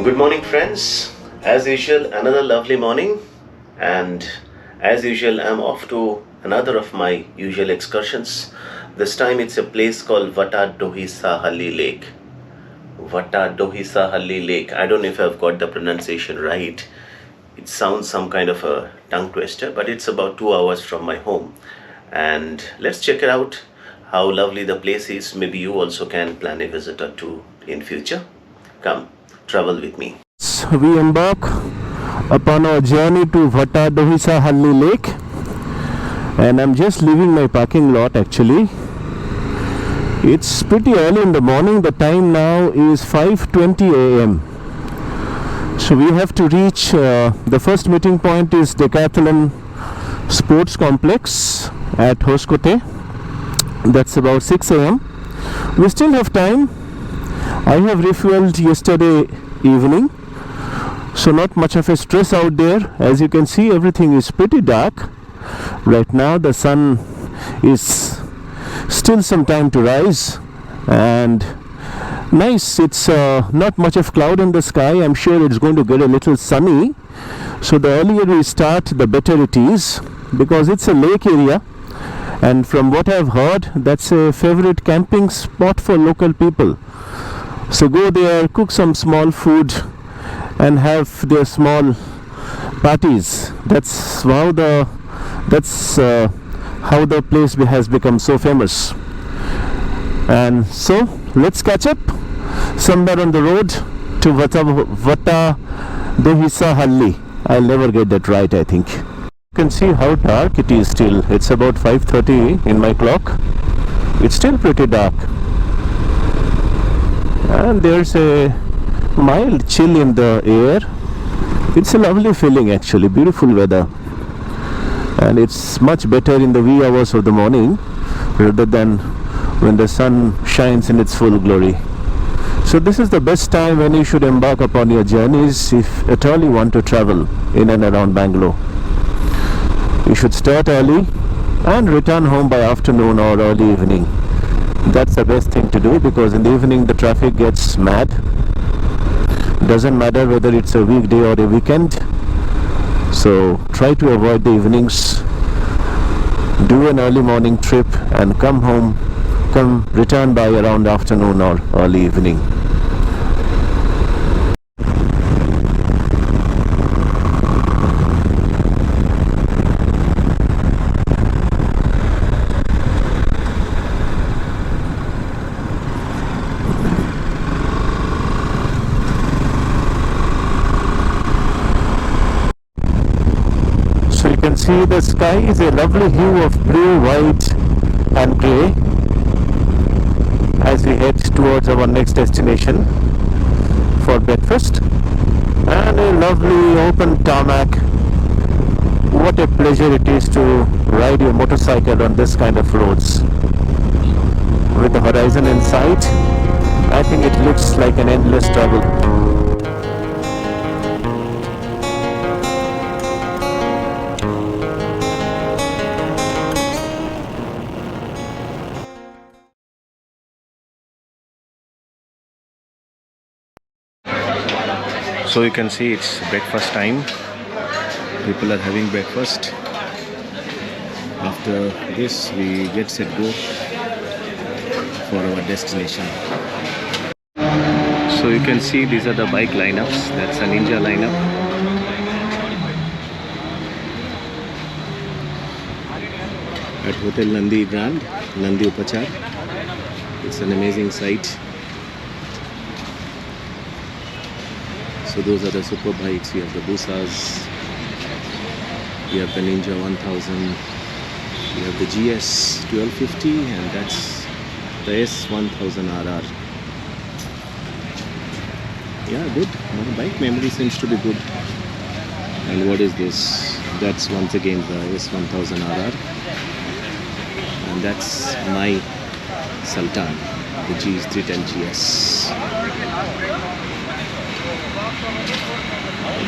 Good morning, friends. As usual, another lovely morning, and as usual, I'm off to another of my usual excursions. This time it's a place called Vatadahosahalli Lake. Vatadahosahalli Lake. I don't know if I've got the pronunciation right. It sounds some kind of a tongue twister, but it's about 2 hours from my home. And let's check it out how lovely the place is. Maybe you also can plan a visit or two in future. Come, travel with me. We embark upon our journey to Vatadahosahalli Lake, and I'm just leaving my parking lot actually. It's pretty early in the morning. The time now is 5:20 a.m. So we have to reach the first meeting point is Decathlon Sports Complex at Hoskote. That's about 6 a.m. We still have time. I have refueled yesterday evening, so not much of a stress out there. As you can see, everything is pretty dark right now. The sun is still some time to rise, and nice. It's not much of cloud in the sky. I'm sure it's going to get a little sunny, so the earlier we start, the better it is, because it's a lake area, and from what I've heard, that's a favorite camping spot for local people. So go there, cook some small food, and have their small parties. That's how the place has become so famous. And so let's catch up somewhere on the road to Vatadahosahalli. I'll never get that right, I think. You can see how dark it is still. It's about 5:30 in my clock. It's still pretty dark. And there's a mild chill in the air. It's a lovely feeling actually, beautiful weather. And it's much better in the wee hours of the morning rather than when the sun shines in its full glory. So this is the best time when you should embark upon your journeys if at all you want to travel in and around Bangalore. You should start early and return home by afternoon or early evening. That's the best thing to do, because in the evening the traffic gets mad. Doesn't matter whether it's a weekday or a weekend. So try to avoid the evenings. Do an early morning trip and return by around afternoon or early evening. See, the sky is a lovely hue of blue, white and grey as we head towards our next destination for breakfast, and a lovely open tarmac. What a pleasure it is to ride your motorcycle on this kind of roads with the horizon in sight. I think it looks like an endless travel. So you can see it's breakfast time. People are having breakfast. After this we get set go for our destination. So you can see these are the bike lineups. That's a Ninja lineup. At Hotel Nandi brand, Nandi Upachar. It's an amazing sight. So those are the super bikes. We have the Busas, we have the Ninja 1000, we have the GS 1250, and that's the S1000RR. Yeah, good. My bike memory seems to be good. And what is this? That's once again the S1000RR, and that's my Sultan, the G310GS.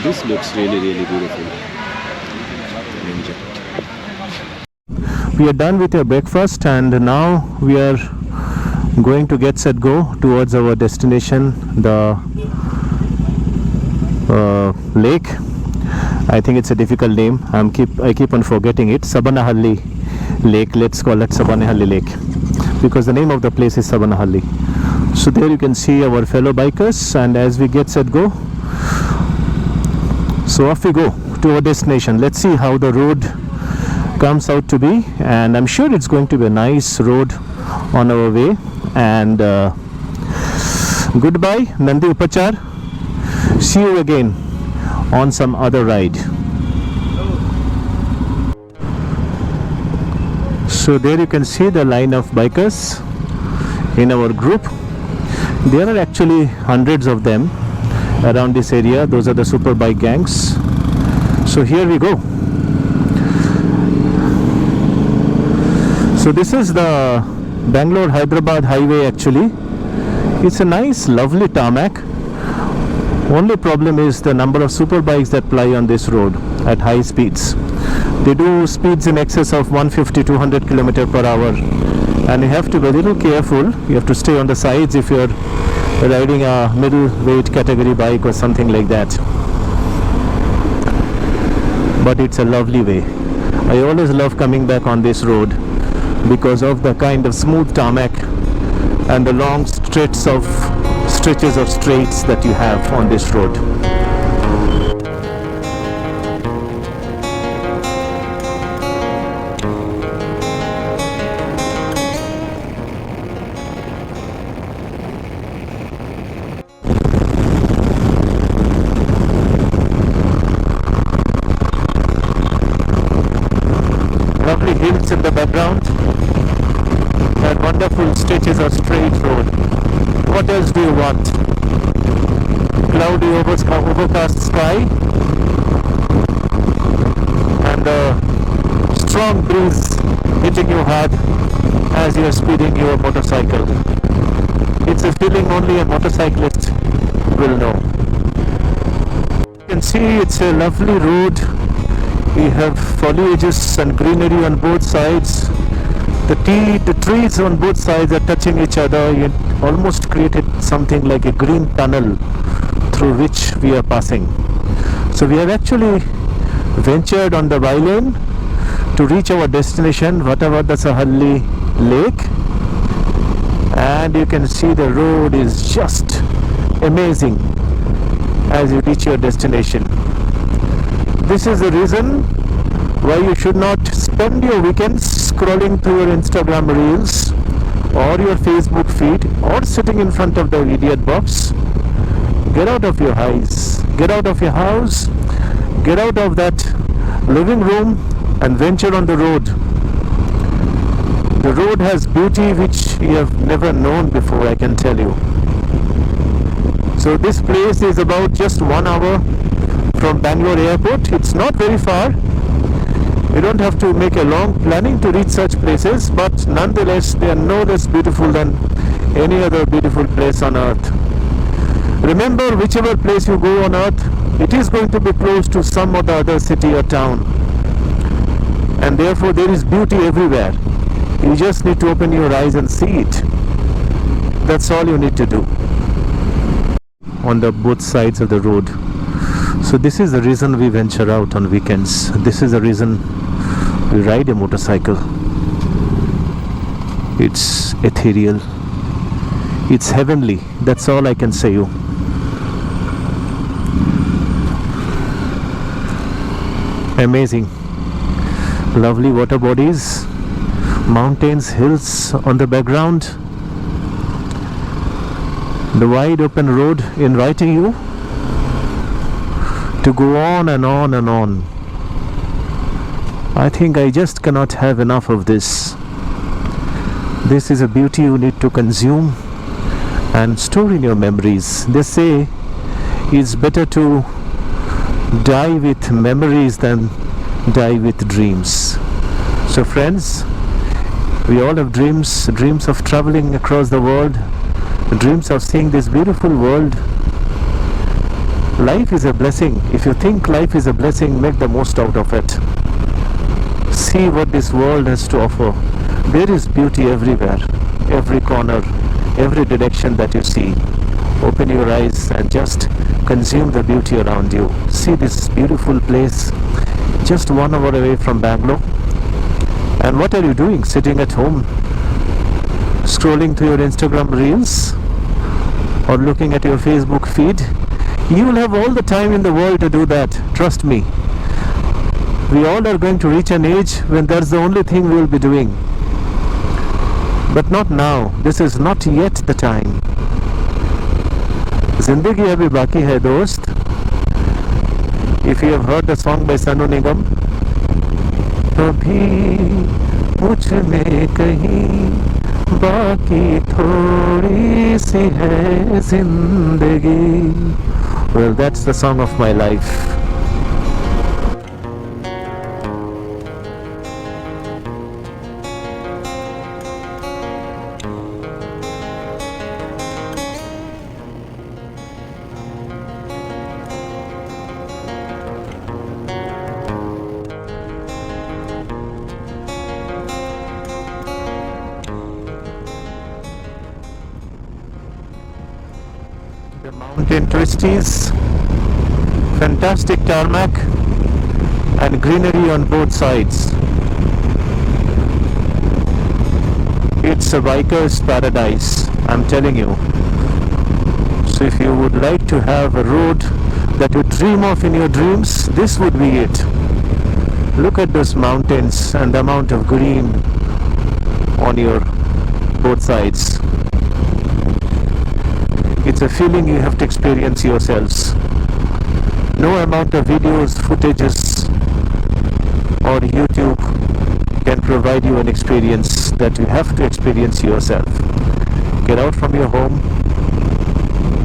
This looks really beautiful. Ninja. We are done with your breakfast, and now we are going to get set go towards our destination, the lake. I think it's a difficult name. I keep on forgetting it. Sabanahalli Lake. Let's call it Sabanahalli Lake because the name of the place is Sabanahalli. So there you can see our fellow bikers, and as we get set go, so off we go to our destination. Let's see how the road comes out to be, and I'm sure it's going to be a nice road on our way. And goodbye Nandi Upachar. See you again on some other ride. So there you can see the line of bikers in our group. There are actually hundreds of them around this area. Those are the super bike gangs. So here we go. So this is the Bangalore Hyderabad highway actually. It's a nice lovely tarmac. Only problem is the number of super bikes that ply on this road at high speeds. They do speeds in excess of 150-200 km per hour, and you have to be a little careful. You have to stay on the sides if you're riding a middleweight category bike or something like that. But it's a lovely way. I always love coming back on this road because of the kind of smooth tarmac and the long stretches of straights that you have on this road. Lovely hills in the background and wonderful stretches of straight road. What else do you want? Cloudy overcast sky and a strong breeze hitting you hard as you are speeding your motorcycle. It's a feeling only a motorcyclist will know. You can see it's a lovely road. We have foliages and greenery on both sides. The trees on both sides are touching each other. It almost created something like a green tunnel through which we are passing. So we have actually ventured on the bylane to reach our destination, Vatadahosahalli Lake. And you can see the road is just amazing as you reach your destination. This is the reason why you should not spend your weekends scrolling through your Instagram reels or your Facebook feed or sitting in front of the idiot box. Get out of your house, get out of your house, get out of that living room and venture on the road. The road has beauty which you have never known before, I can tell you. So this place is about just 1 hour from Bangalore airport. It's not very far. You don't have to make a long planning to reach such places, but nonetheless they are no less beautiful than any other beautiful place on earth. Remember, whichever place you go on earth, it is going to be close to some or the other city or town, and therefore there is beauty everywhere. You just need to open your eyes and see it. That's all you need to do on the both sides of the road. So this is the reason we venture out on weekends. This is the reason we ride a motorcycle. It's ethereal. It's heavenly. That's all I can say you. Amazing. Lovely water bodies, mountains, hills on the background. The wide open road inviting you to go on and on and on. I think I just cannot have enough of this. This is a beauty you need to consume and store in your memories. They say it's better to die with memories than die with dreams. So friends, we all have dreams of traveling across the world, dreams of seeing this beautiful world. Life is a blessing. If you think life is a blessing, make the most out of it. See what this world has to offer. There is beauty everywhere, every corner, every direction that you see. open your eyes and just consume the beauty around you. See this beautiful place just 1 hour away from Bangalore. And what are you doing sitting at home, scrolling through your Instagram reels or looking at your Facebook feed? You will have all the time in the world to do that, trust me. We all are going to reach an age when that's the only thing we will be doing. But not now. This is not yet the time. Zindagi abhi baki hai dost. If you have heard the song by Sanu Nigam, Abhi mujh mein kahin baki thodi si hai zindagi. Well, that's the song of my life. The mountain twisties, fantastic tarmac and greenery on both sides. It's a biker's paradise, I'm telling you. So if you would like to have a road that you dream of in your dreams, this would be it. Look at those mountains and the amount of green on your both sides. It's a feeling you have to experience yourselves. No amount of videos, footages or YouTube can provide you an experience that you have to experience yourself. Get out from your home,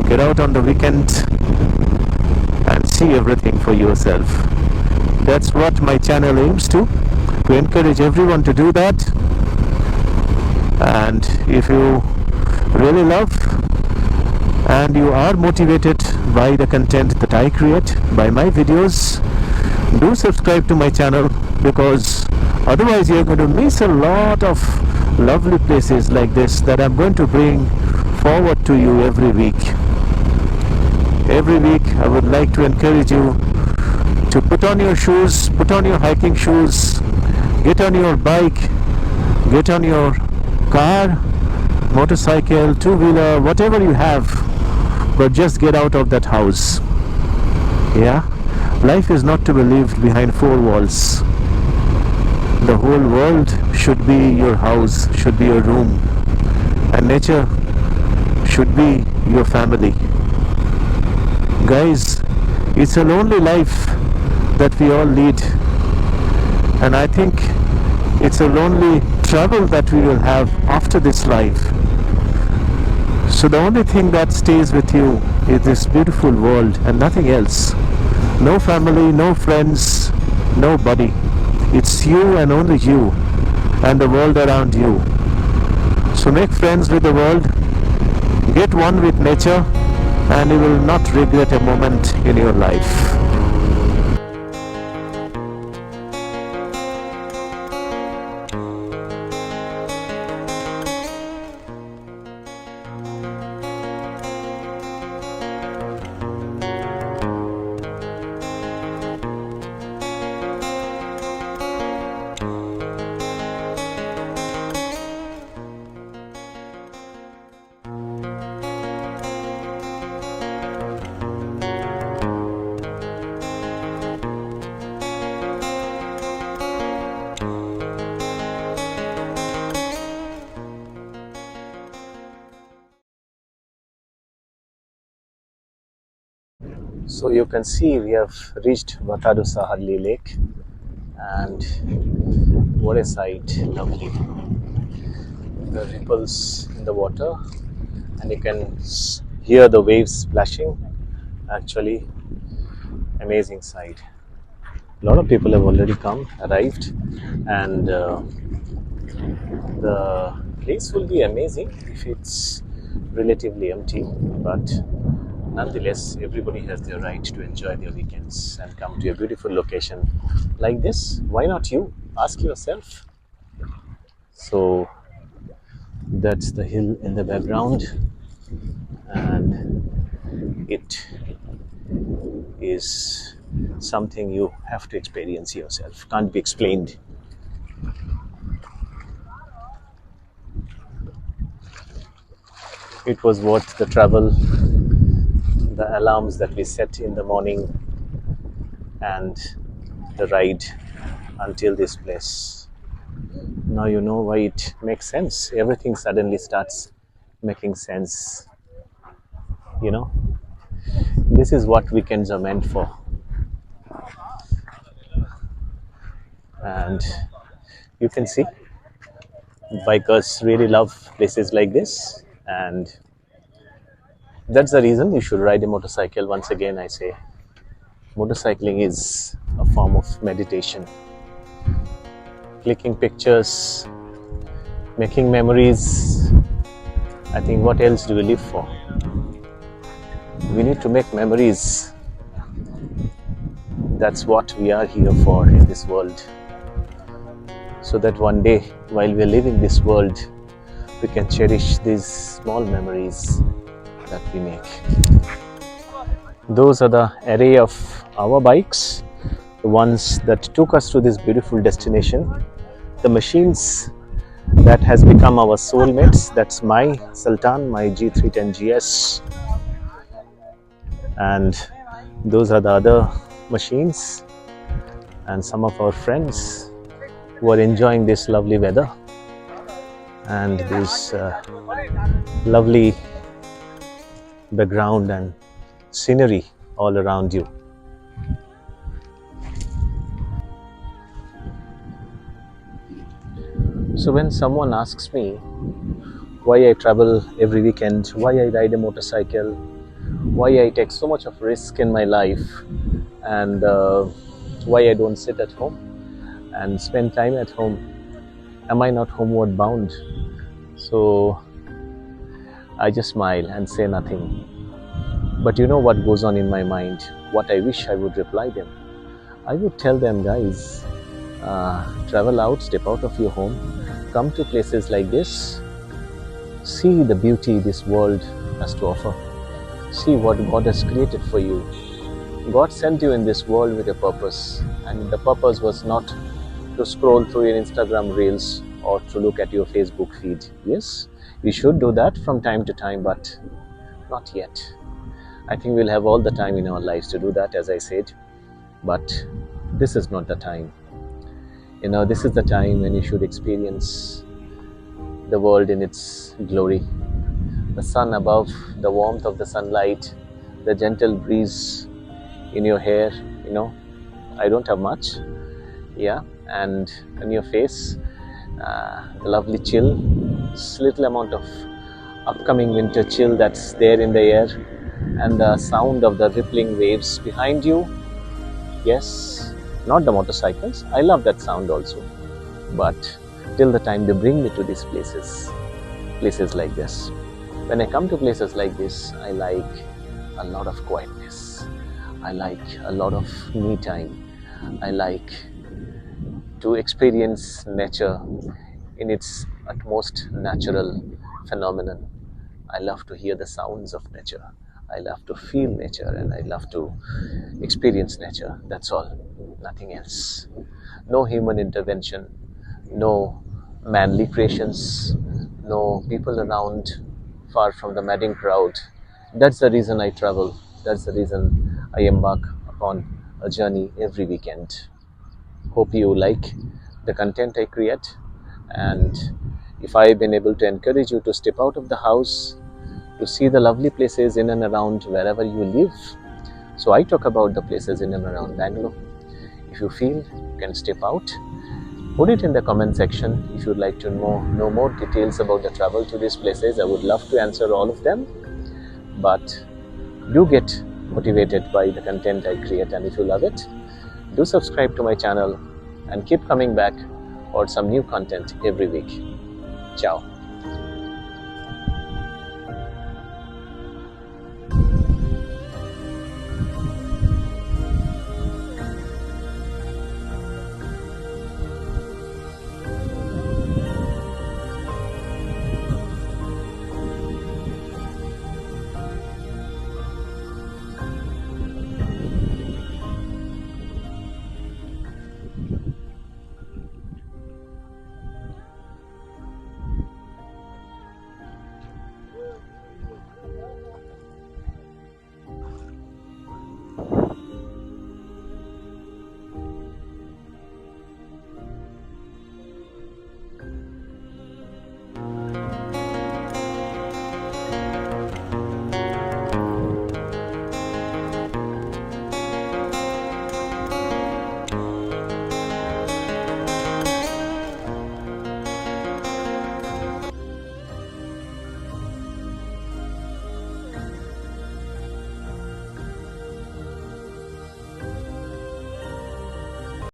get out on the weekend and see everything for yourself. That's what my channel aims to encourage everyone to do that. And if you really love and you are motivated by the content that I create, by my videos, do subscribe to my channel, because otherwise you're going to miss a lot of lovely places like this that I'm going to bring forward to you every week. Every week I would like to encourage you to put on your shoes, put on your hiking shoes, get on your bike, get on your car, motorcycle, two-wheeler, whatever you have, but just get out of that house. Yeah, life is not to be lived behind four walls. The whole world should be your house, should be your room, and nature should be your family. Guys, it's a lonely life that we all lead, and I think it's a lonely travel that we will have after this life. So the only thing that stays with you is this beautiful world and nothing else. No family, no friends, nobody. It's you and only you and the world around you. So make friends with the world, get one with nature, and you will not regret a moment in your life. So you can see we have reached Vatadahosahalli Lake, and what a sight, lovely. The ripples in the water, and you can hear the waves splashing. Actually, amazing sight. A lot of people have already arrived, and the place will be amazing if it's relatively empty, but nonetheless, everybody has their right to enjoy their weekends and come to a beautiful location like this. Why not you? Ask yourself. So that's the hill in the background, and it is something you have to experience yourself. Can't be explained. It was worth the travel, the alarms that we set in the morning, and the ride until this place. Now you know why it makes sense. Everything suddenly starts making sense. You know, this is what weekends are meant for. And you can see bikers really love places like this, and that's the reason you should ride a motorcycle. Once again, I say motorcycling is a form of meditation. Clicking pictures, making memories. I think what else do we live for? We need to make memories. That's what we are here for in this world. So that one day, while we're living this world, we can cherish these small memories that we make. Those are the array of our bikes, the ones that took us to this beautiful destination, the machines that has become our soulmates. That's my Sultan, my G310GS, and those are the other machines, and some of our friends who are enjoying this lovely weather and this lovely background and scenery all around you. So when someone asks me why I travel every weekend, why I ride a motorcycle, why I take so much of risk in my life, and why I don't sit at home and spend time at home, am I not homeward bound? So I just smile and say nothing. But you know what goes on in my mind, what I wish I would reply them. I would tell them, guys, travel out, step out of your home, come to places like this, see the beauty this world has to offer, see what God has created for you. God sent you in this world with a purpose, and the purpose was not to scroll through your Instagram reels or to look at your Facebook feed. Yes, we should do that from time to time, but not yet. I think we'll have all the time in our lives to do that, as I said, but this is not the time. You know, this is the time when you should experience the world in its glory. The sun above, the warmth of the sunlight, the gentle breeze in your hair. You know, I don't have much, yeah, and on your face, the lovely chill, this little amount of upcoming winter chill that's there in the air, and the sound of the rippling waves behind you. Yes, not the motorcycles, I love that sound also, but till the time they bring me to these places like this. When I come to places like this, I like a lot of quietness, I like a lot of me time, I like to experience nature in its utmost natural phenomenon. I love to hear the sounds of nature, I love to feel nature, and I love to experience nature. That's all, nothing else. No human intervention, no manly creations, no people around far from the madding crowd. That's the reason I travel. That's the reason I embark upon a journey every weekend. Hope you like the content I create, and if I've been able to encourage you to step out of the house, to see the lovely places in and around wherever you live. So I talk about the places in and around Bangalore. If you feel you can step out, put it in the comment section. If you'd like to know more details about the travel to these places, I would love to answer all of them. But do get motivated by the content I create, and if you love it, do subscribe to my channel and keep coming back for some new content every week. Ciao.